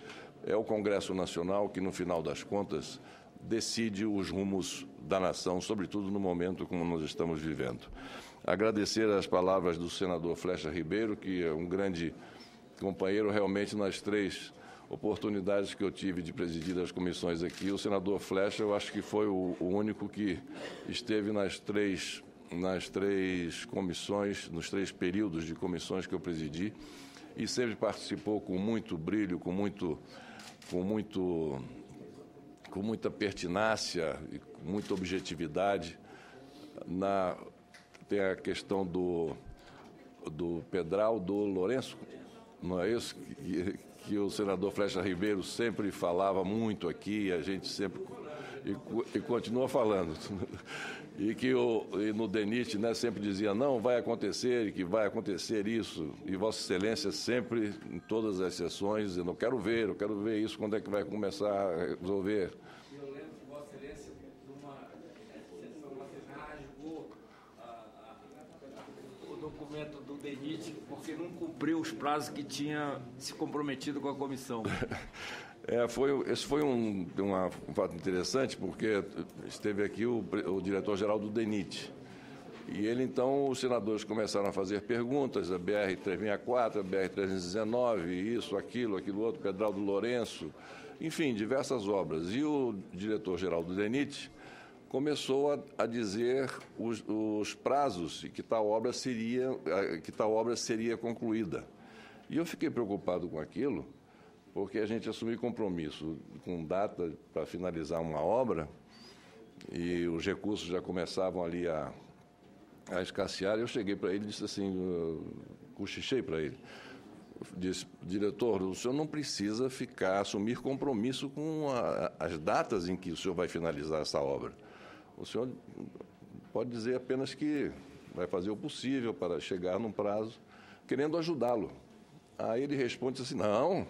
é o Congresso Nacional que, no final das contas, decide os rumos da nação, sobretudo no momento como nós estamos vivendo. Agradecer as palavras do senador Flecha Ribeiro, que é um grande companheiro realmente nas 3 oportunidades que eu tive de presidir as comissões aqui. O senador Flecha, eu acho que foi o único que esteve nas três comissões, nos 3 períodos de comissões que eu presidi, e sempre participou com muito brilho, com muita pertinácia e com muita objetividade. Tem a questão do Pedral do Lourenço, não é isso? Que o senador Flecha Ribeiro sempre falava muito aqui, a gente sempre... E continua falando. E que no DENIT, né, sempre dizia, não, vai acontecer, e que vai acontecer isso. E Vossa Excelência sempre, em todas as sessões, dizendo, eu quero ver isso, quando é que vai começar a resolver. Eu lembro que Vossa Excelência, numa sessão, você rasgou o documento do DENIT, porque não cumpriu os prazos que tinha se comprometido com a comissão. Esse foi um fato interessante, porque esteve aqui o diretor-geral do DENIT. E ele, então, os senadores começaram a fazer perguntas, a BR-364, a BR-319, isso, aquilo outro, Pedral do Lourenço, enfim, diversas obras. E o diretor-geral do DENIT começou a dizer os prazos e que tal obra seria concluída. E eu fiquei preocupado com aquilo, porque a gente assumiu compromisso com data para finalizar uma obra e os recursos já começavam ali a escassear. Eu cheguei para ele e disse assim, cochichei para ele, disse, diretor, o senhor não precisa assumir compromisso com as datas em que o senhor vai finalizar essa obra. O senhor pode dizer apenas que vai fazer o possível para chegar num prazo, querendo ajudá-lo. Aí ele responde assim, não...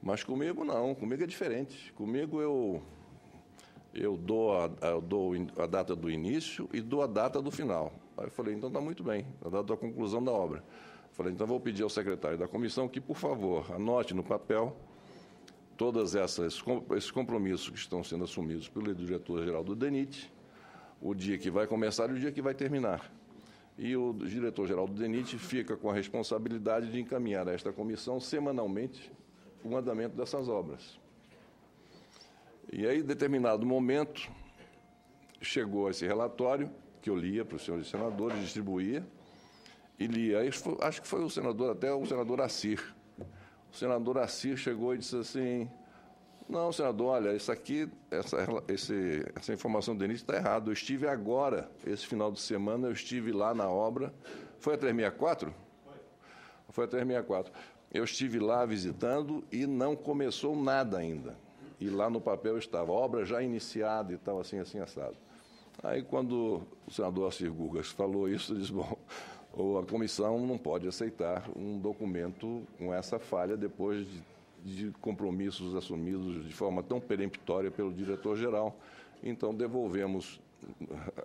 Mas comigo não, comigo é diferente. Comigo eu dou a data do início e dou a data do final. Aí eu falei, então está muito bem, a data da conclusão da obra. Falei, então vou pedir ao secretário da comissão que, por favor, anote no papel todos esses compromissos que estão sendo assumidos pelo diretor-geral do DENIT, o dia que vai começar e o dia que vai terminar. E o diretor-geral do DENIT fica com a responsabilidade de encaminhar a esta comissão semanalmente o andamento dessas obras. E aí, em determinado momento, chegou esse relatório, que eu lia para os senhores senadores, distribuía, e lia. Acho que foi o senador Assir. O senador Assir chegou e disse assim, não, senador, olha, isso aqui, essa informação do DENIT está errada. Eu estive agora, esse final de semana, eu estive lá na obra. Foi a 364? Foi a 364. Eu estive lá visitando e não começou nada ainda. E lá no papel estava, obra já iniciada e tal, assim, assado. Aí, quando o senador Assir Gurgas falou isso, eu disse, bom, a comissão não pode aceitar um documento com essa falha depois de compromissos assumidos de forma tão peremptória pelo diretor-geral. Então, devolvemos,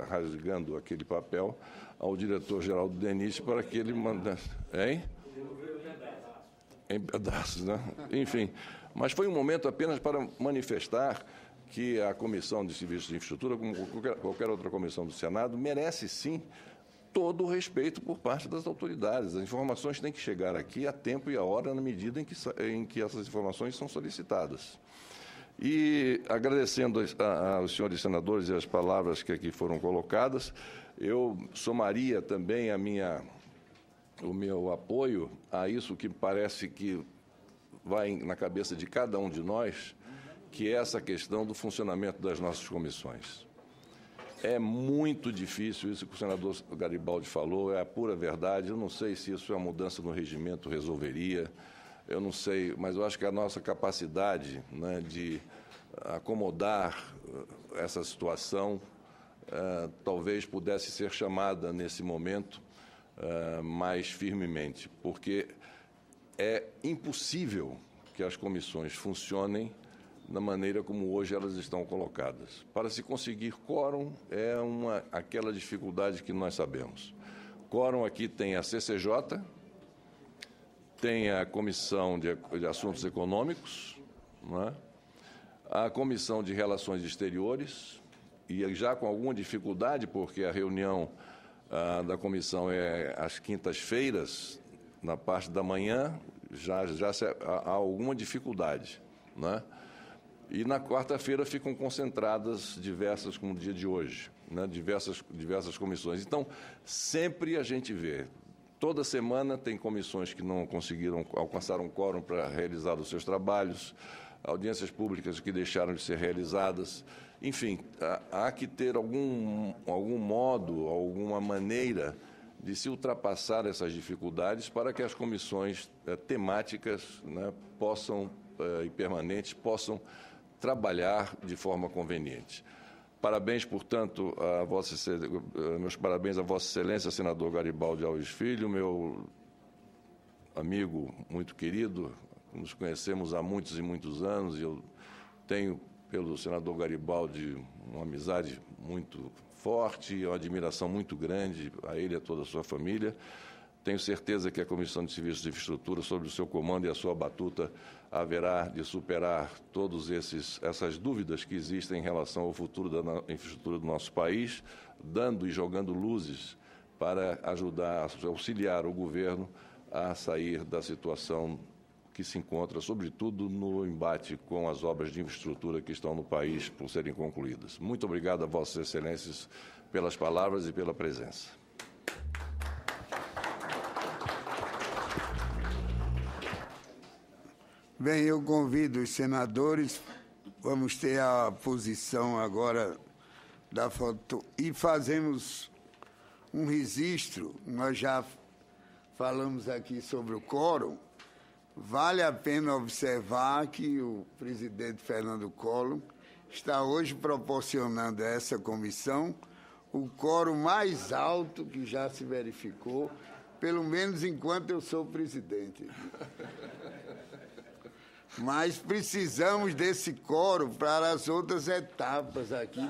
rasgando aquele papel, ao diretor-geral do DENIT para que ele mandasse... Hein? Em pedaços, né? Enfim, mas foi um momento apenas para manifestar que a Comissão de Serviços de Infraestrutura, como qualquer outra comissão do Senado, merece, sim, todo o respeito por parte das autoridades. As informações têm que chegar aqui a tempo e a hora, na medida em que essas informações são solicitadas. E, agradecendo aos senhores senadores e as palavras que aqui foram colocadas, eu somaria também o meu apoio a isso que parece que vai na cabeça de cada um de nós, que é essa questão do funcionamento das nossas comissões. É muito difícil, isso que o senador Garibaldi falou, é a pura verdade. Eu não sei se isso é uma mudança no regimento resolveria, eu não sei, mas eu acho que a nossa capacidade, né, de acomodar essa situação talvez pudesse ser chamada nesse momento mais firmemente, porque é impossível que as comissões funcionem da maneira como hoje elas estão colocadas. Para se conseguir quórum, é aquela dificuldade que nós sabemos. Quórum aqui tem a CCJ, tem a Comissão de Assuntos Econômicos, não é? A Comissão de Relações Exteriores, e já com alguma dificuldade, porque a reunião da comissão é às quintas-feiras, na parte da manhã, já há alguma dificuldade, né? E na quarta-feira ficam concentradas diversas, como o dia de hoje, né? diversas comissões. Então, sempre a gente vê, toda semana tem comissões que não conseguiram alcançar um quórum para realizar os seus trabalhos, audiências públicas que deixaram de ser realizadas. Enfim, há que ter algum modo, alguma maneira de se ultrapassar essas dificuldades para que as comissões temáticas, né, e permanentes possam trabalhar de forma conveniente. Parabéns, portanto, meus parabéns a Vossa Excelência, senador Garibaldi Alves Filho, meu amigo muito querido, nos conhecemos há muitos e muitos anos, e eu tenho pelo senador Garibaldi uma amizade muito forte e uma admiração muito grande a ele e a toda a sua família. Tenho certeza que a Comissão de Serviços de Infraestrutura, sob o seu comando e a sua batuta, haverá de superar todas essas dúvidas que existem em relação ao futuro da infraestrutura do nosso país, dando e jogando luzes para ajudar, auxiliar o governo a sair da situação que se encontra, sobretudo, no embate com as obras de infraestrutura que estão no país por serem concluídas. Muito obrigado a Vossas Excelências pelas palavras e pela presença. Bem, eu convido os senadores, vamos ter a posição agora da foto e fazemos um registro. Nós já falamos aqui sobre o quórum. Vale a pena observar que o presidente Fernando Collor está hoje proporcionando a essa comissão o quórum mais alto que já se verificou, pelo menos enquanto eu sou presidente. mas precisamos desse quórum para as outras etapas aqui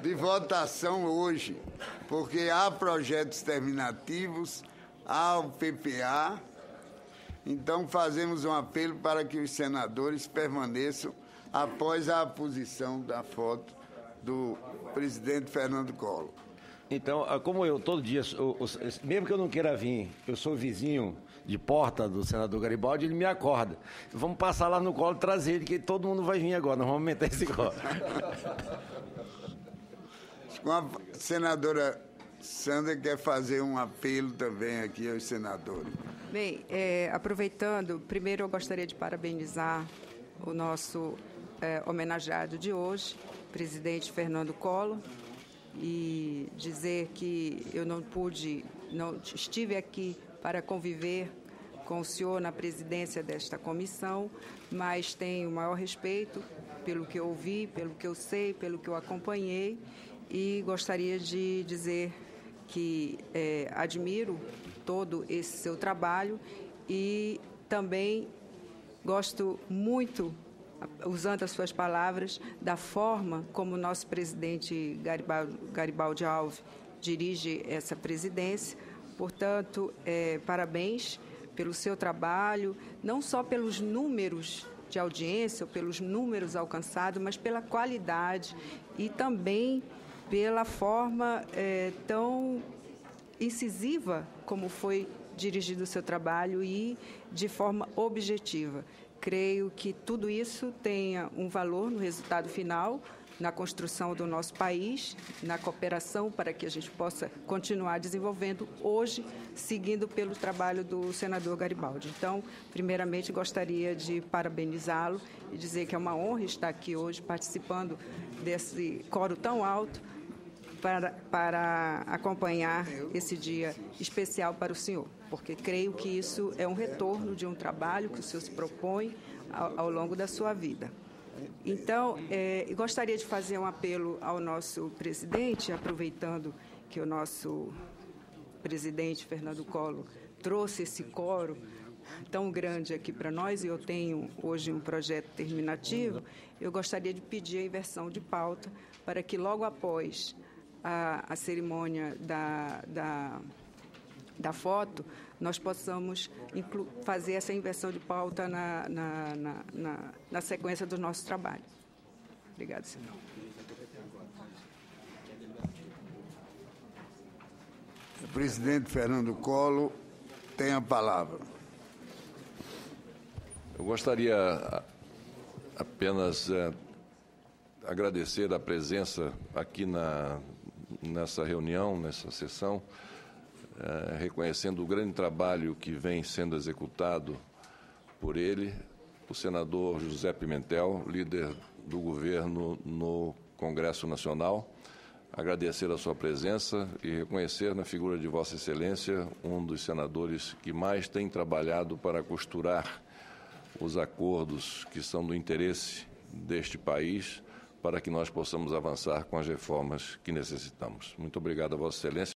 de votação hoje, porque há projetos terminativos, há o PPA, então fazemos um apelo para que os senadores permaneçam após a aposição da foto do presidente Fernando Collor. Então, como eu todo dia, mesmo que eu não queira vir, eu sou vizinho de porta do senador Garibaldi, ele me acorda. Vamos passar lá no colo e trazer ele, que todo mundo vai vir agora, nós vamos aumentar esse colo. A senadora Sandra quer fazer um apelo também aqui aos senadores. Bem, aproveitando, primeiro eu gostaria de parabenizar o nosso homenageado de hoje, presidente Fernando Collor, e dizer que eu não estive aqui para conviver com o senhor na presidência desta comissão, mas tenho o maior respeito pelo que eu ouvi, pelo que eu sei, pelo que eu acompanhei, e gostaria de dizer que admiro todo esse seu trabalho e também gosto muito, usando as suas palavras, da forma como o nosso presidente Garibaldi Alves dirige essa presidência. Portanto, parabéns pelo seu trabalho, não só pelos números de audiência ou pelos números alcançados, mas pela qualidade e também pela forma tão incisiva como foi dirigido o seu trabalho e de forma objetiva. Creio que tudo isso tenha um valor no resultado final, na construção do nosso país, na cooperação para que a gente possa continuar desenvolvendo hoje, seguindo pelo trabalho do senador Garibaldi. Então, primeiramente, gostaria de parabenizá-lo e dizer que é uma honra estar aqui hoje participando desse coro tão alto para acompanhar esse dia especial para o senhor, porque creio que isso é um retorno de um trabalho que o senhor se propõe ao longo da sua vida. Então, gostaria de fazer um apelo ao nosso presidente, aproveitando que o nosso presidente Fernando Collor trouxe esse coro tão grande aqui para nós, e eu tenho hoje um projeto terminativo, eu gostaria de pedir a inversão de pauta para que logo após a cerimônia da foto, nós possamos fazer essa inversão de pauta na sequência do nosso trabalho. Obrigada, senhor. O presidente Fernando Collor tem a palavra. Eu gostaria apenas agradecer a presença aqui nessa reunião, nessa sessão, reconhecendo o grande trabalho que vem sendo executado por ele, o senador José Pimentel, líder do governo no Congresso Nacional. Agradecer a sua presença e reconhecer na figura de Vossa Excelência um dos senadores que mais tem trabalhado para costurar os acordos que são do interesse deste país, para que nós possamos avançar com as reformas que necessitamos. Muito obrigado a Vossa Excelência.